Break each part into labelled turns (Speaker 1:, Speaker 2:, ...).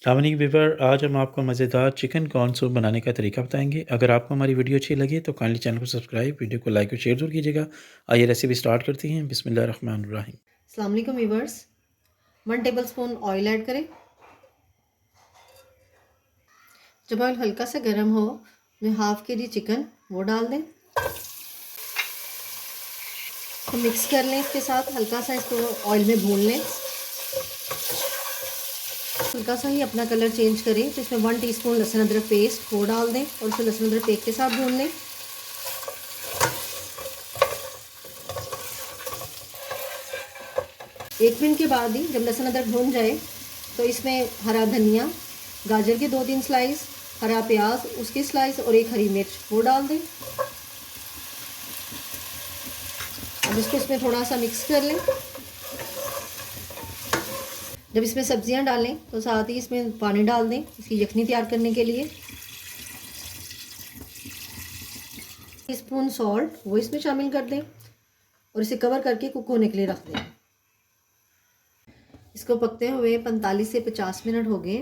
Speaker 1: अस्सलाम वालेकुम व्यूअर, आज हम आपको मज़ेदार चिकन कॉर्न सूप बनाने का तरीका बताएंगे। अगर आपको हमारी वीडियो अच्छी लगे तो काइंडली चैनल को सब्सक्राइब, वीडियो को लाइक और शेयर जरूर कीजिएगा। आइए रेसिपी स्टार्ट करती हैं। बिस्मिल्लाहिर्रहमानिर्रहीम।
Speaker 2: अस्सलाम वालेकुम व्यूअर्स, 1 टेबलस्पून ऑयल ऐड करें। जब ऑयल हल्का सा गर्म हो तो हाफ के जी चिकन वो डाल दें। तो मिक्स कर लें, इसके साथ हल्का सा इसको ऑयल में भून लें। हल्का सा ही अपना कलर चेंज करें तो इसमें 1 टीस्पून लहसुन अदरक पेस्ट वो डाल दें और उसे लहसुन अदरक पेस्ट के साथ भून लें। एक मिनट के बाद ही जब लहसुन अदरक भून जाए तो इसमें हरा धनिया, गाजर के 2-3 स्लाइस, हरा प्याज उसकी स्लाइस और एक हरी मिर्च वो डाल दें। अब इसमें थोड़ा सा मिक्स कर लें। जब इसमें सब्जियां डालें तो साथ ही इसमें पानी डाल दें इसकी यखनी तैयार करने के लिए। टीस्पून सॉल्ट वो इसमें शामिल कर दें और इसे कवर करके कुक होने के लिए रख दें। इसको पकते हुए 45 से 50 मिनट हो गए।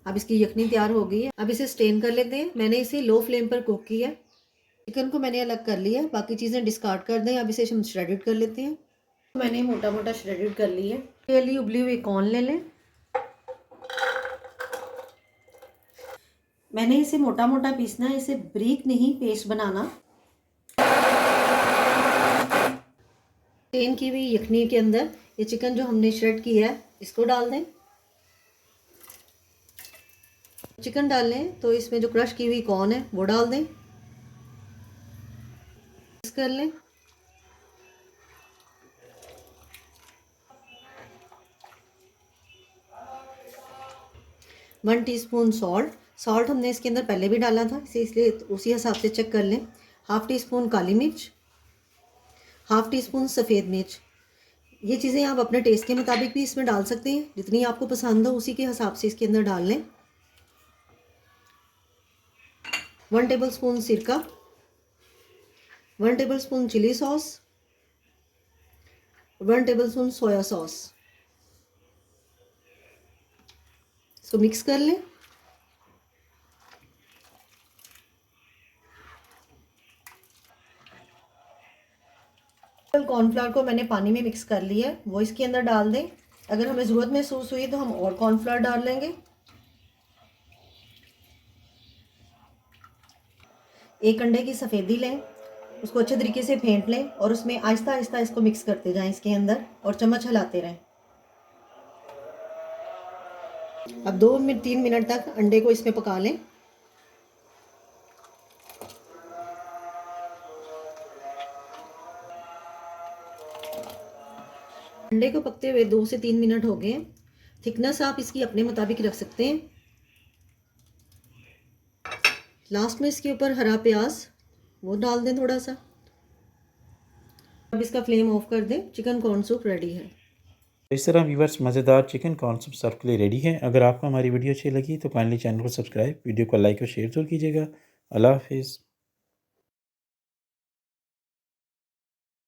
Speaker 2: अब इसकी यखनी तैयार हो गई है। अब इसे स्टेन कर लेते हैं। मैंने इसे लो फ्लेम पर कुक किया। चिकन को मैंने अलग कर लिया, बाकी चीज़ें डिस्कार्ड कर दें। अब इसे हम श्रेडेड कर लेते हैं। मैंने मोटा मोटा श्रेडेड कर लिया है। ये लिए उबली हुई कॉर्न ले लें। मैंने इसे मोटा मोटा पीसना है, इसे बारीक नहीं पेस्ट बनाना। स्टेन की हुई यखनी के अंदर ये चिकन जो हमने श्रेड किया है इसको डाल दें। चिकन डालें तो इसमें जो क्रश की हुई कॉर्न है वो डाल दें, मिक्स कर लें। वन टीस्पून सॉल्ट हमने इसके अंदर पहले भी डाला था, इसे इसलिए उसी हिसाब से चेक कर लें। हाफ टी स्पून काली मिर्च, हाफ टी स्पून सफ़ेद मिर्च। ये चीज़ें आप अपने टेस्ट के मुताबिक भी इसमें डाल सकते हैं, जितनी आपको पसंद हो उसी के हिसाब से इसके अंदर डाल लें। 1 टेबल स्पून सिरका, 1 tablespoon chilli sauce, 1 tablespoon soya sauce. इसको मिक्स कर लें। कॉर्नफ्लावर को मैंने पानी में मिक्स कर लिया है, वो इसके अंदर डाल दें। अगर हमें ज़रूरत महसूस हुई तो हम और कॉर्नफ्लावर डाल लेंगे। एक अंडे की सफ़ेदी लें, उसको अच्छे तरीके से फेंट लें और उसमें आहिस्ता आहिस्ता इसको मिक्स करते जाएं इसके अंदर और चम्मच हिलाते रहें। अब 2-3 मिनट तक अंडे को इसमें पका लें। अंडे को पकते हुए 2 से 3 मिनट हो गए। थिकनेस आप इसकी अपने मुताबिक रख सकते हैं। लास्ट में इसके ऊपर हरा प्याज वो डाल दें थोड़ा सा। अब इसका फ्लेम ऑफ कर दें। चिकन कॉर्न सूप रेडी है।
Speaker 1: इस तरह व्यूअर्स मज़ेदार चिकन कॉर्न सूप सर्व के लिए रेडी है। अगर आपको हमारी वीडियो अच्छी लगी तो काइंडली चैनल को सब्सक्राइब, वीडियो को लाइक और शेयर जरूर कीजिएगा। अल्लाह हाफिज़।